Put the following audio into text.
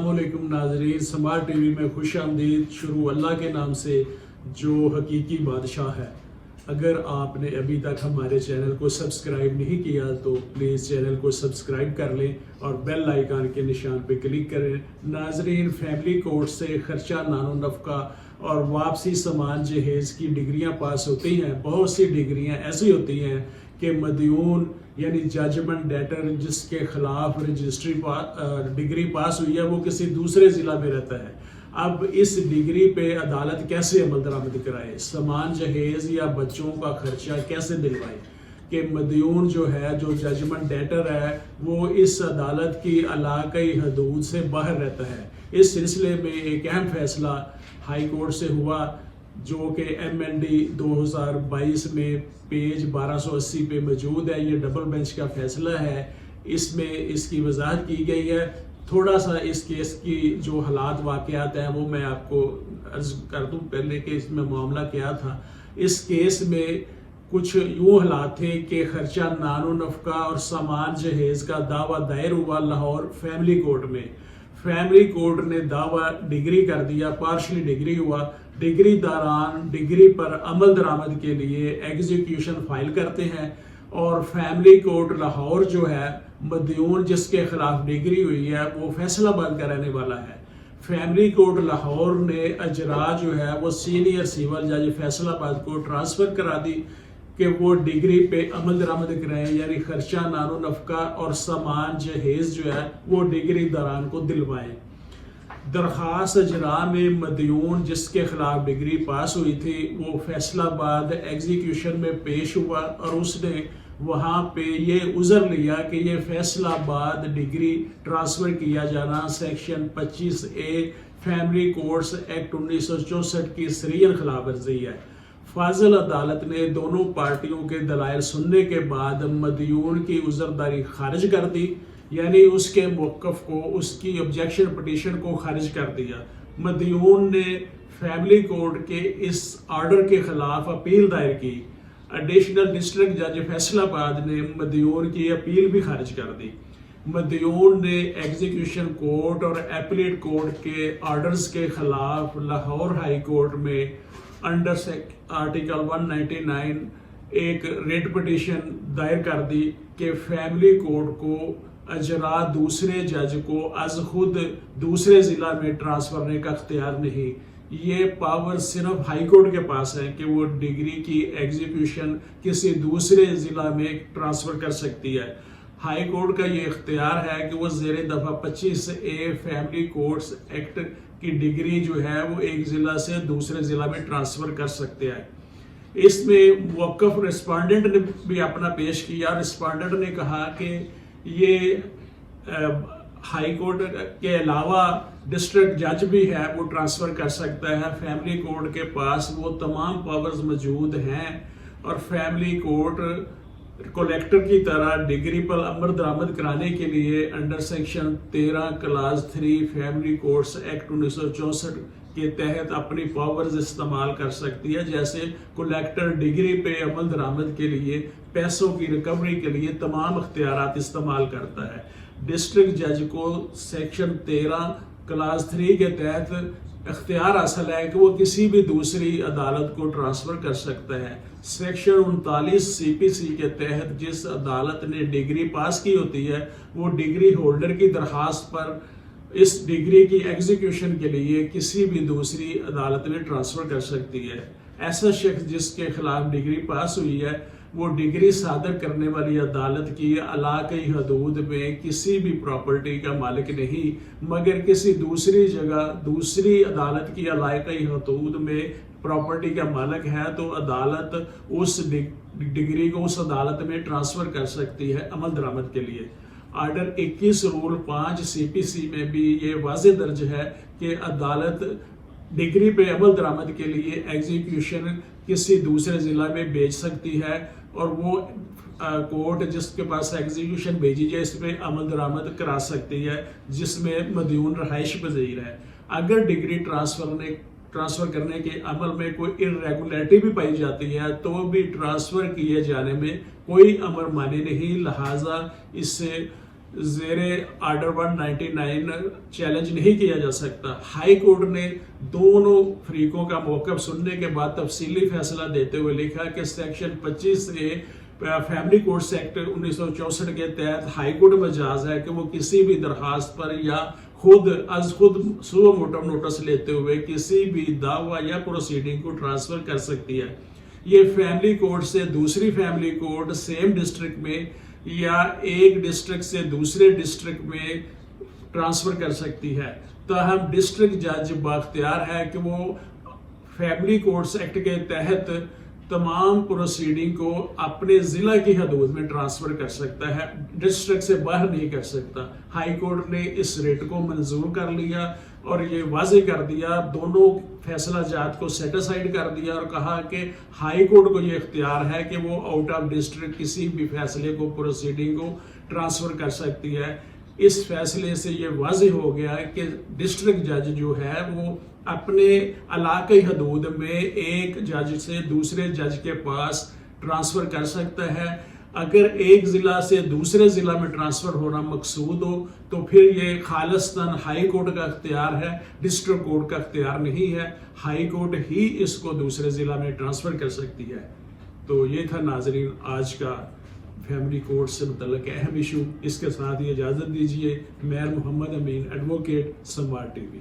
السلام علیکم ناظرین، سماعت ٹی وی میں خوش آمدید۔ شروع اللہ کے نام سے جو حقیقی بادشاہ ہے۔ اگر آپ نے ابھی تک ہمارے چینل کو سبسکرائب نہیں کیا تو پلیز چینل کو سبسکرائب کر لیں اور بیل آئیکن کے نشان پہ کلک کریں۔ ناظرین، فیملی کورٹ سے خرچہ نان و نفقہ اور واپسی سامان جہیز کی ڈگریاں پاس ہوتی ہیں۔ بہت سی ڈگریاں ایسی ہوتی ہیں کہ مدیون یعنی ججمنٹ ڈیٹر جس کے خلاف رجسٹری ڈگری پاس ہوئی ہے وہ کسی دوسرے ضلع میں رہتا ہے۔ اب اس ڈگری پہ عدالت کیسے عمل درآمد کرائے؟ سامان جہیز یا بچوں کا خرچہ کیسے دلوائے کہ مدیون جو ہے، جو ججمنٹ ڈیٹر ہے، وہ اس عدالت کی علاقائی حدود سے باہر رہتا ہے۔ اس سلسلے میں ایک اہم فیصلہ ہائی کورٹ سے ہوا جو کہ MND 2022 میں پیج 1280 پہ موجود ہے۔ یہ ڈبل بینچ کا فیصلہ ہے۔ اس میں اس کی وضاحت کی گئی ہے۔ تھوڑا سا اس کیس کی جو حالات واقعات ہیں وہ میں آپ کو عرض کر دوں پہلے کہ اس میں معاملہ کیا تھا۔ اس کیس میں کچھ یوں حالات تھے کہ خرچہ نان و نفقہ اور سامان جہیز کا دعویٰ دائر ہوا لاہور فیملی کورٹ میں۔ فیملی کورٹ نے دعویٰ ڈگری کر دیا، پارشلی ڈگری ہوا۔ ڈگری داران ڈگری پر عمل درآمد کے لیے ایگزیکیوشن فائل کرتے ہیں اور فیملی کورٹ لاہور جو ہے، مدیون جس کے خلاف ڈگری ہوئی ہے وہ فیصلہ آباد کا رہنے والا ہے۔ فیملی کورٹ لاہور نے اجرا جو ہے وہ سینئر سیول جج فیصلہ آباد کو ٹرانسفر کرا دی کہ وہ ڈگری پہ عمل درآمد کرائیں، یعنی خرچہ نان و نفقہ اور سامان جہیز جو ہے وہ ڈگری داران کو دلوائیں۔ درخواست اجرا میں مدیون جس کے خلاف ڈگری پاس ہوئی تھی وہ فیصلہ آباد ایگزیکیوشن میں پیش ہوا اور اس نے وہاں پہ یہ عذر لیا کہ یہ فیصلہ آباد ڈگری ٹرانسفر کیا جانا section 25A family courts act 1964 کی سریعاً خلاف ورزی ہے۔ فاضل عدالت نے دونوں پارٹیوں کے دلائل سننے کے بعد مدیون کی عذرداری خارج کر دی، یعنی اس کے موقف کو، اس کی آبجیکشن پٹیشن کو خارج کر دیا۔ مدیون نے فیملی کورٹ کے اس آرڈر کے خلاف اپیل دائر کی۔ ایڈیشنل ڈسٹرکٹ جج فیصلہ آباد نے مدیون کی اپیل بھی خارج کر دی۔ مدیون نے ایگزیکیوشن کورٹ اور ایپلیٹ کورٹ کے آرڈرز کے خلاف لاہور ہائی کورٹ میں انڈر آرٹیکل 199 ایک ریٹ پٹیشن دائر کر دی کہ فیملی کورٹ کو اجرا دوسرے جج کو از خود دوسرے ضلع میں ٹرانسفر کرنے کا اختیار نہیں۔ یہ پاور صرف ہائی کورٹ کے پاس ہے کہ وہ ڈگری کی ایگزیکیوشن کسی دوسرے ضلع میں ٹرانسفر کر سکتی ہے۔ ہائی کورٹ کا یہ اختیار ہے کہ وہ زیر دفعہ 25A فیملی کورٹس ایکٹ کی ڈگری جو ہے وہ ایک ضلع سے دوسرے ضلع میں ٹرانسفر کر سکتے ہیں۔ اس میں موقف رسپانڈنٹ نے بھی اپنا پیش کیا۔ رسپانڈنٹ نے کہا کہ یہ ہائی کورٹ کے علاوہ ڈسٹرکٹ جج بھی ہے، وہ ٹرانسفر کر سکتا ہے۔ فیملی کورٹ کے پاس وہ تمام پاورز موجود ہیں اور فیملی کورٹ کلیکٹر کی طرح ڈگری پر عمل درآمد کرانے کے لیے under section 13 class 3 family courts act 1964 کے تحت اپنی پاورز استعمال کر سکتی ہے، جیسے کلیکٹر ڈگری پہ عمل درآمد کے لیے پیسوں کی ریکوری کے لیے تمام اختیارات استعمال کرتا ہے۔ ڈسٹرکٹ جج کو سیکشن 13 کلاس 3 کے تحت اختیار حاصل ہے کہ وہ کسی بھی دوسری عدالت کو ٹرانسفر کر سکتا ہے۔ سیکشن 39 CPC کے تحت جس عدالت نے ڈگری پاس کی ہوتی ہے وہ ڈگری ہولڈر کی درخواست پر اس ڈگری کی ایگزیکیوشن کے لیے کسی بھی دوسری عدالت میں ٹرانسفر کر سکتی ہے۔ ایسا شخص جس کے خلاف ڈگری پاس ہوئی ہے وہ ڈگری صادر کرنے والی عدالت کی علاقائی حدود میں کسی بھی پراپرٹی کا مالک نہیں، مگر کسی دوسری جگہ دوسری عدالت کی علاقائی حدود میں پراپرٹی کا مالک ہے تو عدالت اس ڈگری کو اس عدالت میں ٹرانسفر کر سکتی ہے عمل درآمد کے لیے۔ آرڈر 21 رول 5 CPC میں بھی یہ واضح درج ہے کہ عدالت ڈگری پہ عمل درآمد کے لیے ایگزیکیوشن کسی دوسرے ضلع میں بھیج سکتی ہے اور وہ کورٹ جس کے پاس ایگزیکیوشن بھیجی جائے اس پہ عمل درآمد کرا سکتی ہے جس میں مدیون رہائش پذیر ہے۔ اگر ڈگری ٹرانسفر کرنے کے عمل میں کوئی irregularity بھی پائی جاتی ہے تو بھی ٹرانسفر کیے جانے میں کوئی امر مانی نہیں، لہٰذا اس سے زیر آرڈر 199 چیلنج نہیں کیا جا سکتا۔ ہائی کورٹ نے دونوں فریقوں کا موقف سننے کے بعد تفصیلی فیصلہ دیتے ہوئے لکھا کہ سیکشن 25 سے فیملی کورٹس ایکٹ 1964 کے تحت ہائی کورٹ مجاز ہے کہ وہ کسی بھی درخواست پر یا خود سو موٹو نوٹس لیتے ہوئے کسی بھی دعویٰ یا پروسیڈنگ کو ٹرانسفر کر سکتی ہے۔ یہ فیملی کورٹ سے دوسری فیملی کورٹ سیم ڈسٹرکٹ میں یا ایک ڈسٹرکٹ سے دوسرے ڈسٹرکٹ میں ٹرانسفر کر سکتی ہے۔ تاہم ڈسٹرکٹ جج بااختیار ہے کہ وہ فیملی کورٹس ایکٹ کے تحت تمام پروسیڈنگ کو اپنے ضلع کی حدود میں ٹرانسفر کر سکتا ہے، ڈسٹرکٹ سے باہر نہیں کر سکتا۔ ہائی کورٹ نے اس ریٹ کو منظور کر لیا اور یہ واضح کر دیا، دونوں فیصلہ جات کو سیٹسفائیڈ کر دیا اور کہا کہ ہائی کورٹ کو یہ اختیار ہے کہ وہ آؤٹ آف ڈسٹرکٹ کسی بھی فیصلے کو پروسیڈنگ کو ٹرانسفر کر سکتی ہے۔ اس فیصلے سے یہ واضح ہو گیا کہ ڈسٹرکٹ جج جو ہے وہ اپنے علاقائی حدود میں ایک جج سے دوسرے جج کے پاس ٹرانسفر کر سکتا ہے۔ اگر ایک ضلع سے دوسرے ضلع میں ٹرانسفر ہونا مقصود ہو تو پھر یہ خالصتاً ہائی کورٹ کا اختیار ہے، ڈسٹرکٹ کورٹ کا اختیار نہیں ہے۔ ہائی کورٹ ہی اس کو دوسرے ضلع میں ٹرانسفر کر سکتی ہے۔ تو یہ تھا ناظرین آج کا فیملی کورٹ سے متعلق اہم ایشو۔ اس کے ساتھ ہی اجازت دیجیے، میں محمد امین، ایڈوکیٹ، سماٹ ٹی وی۔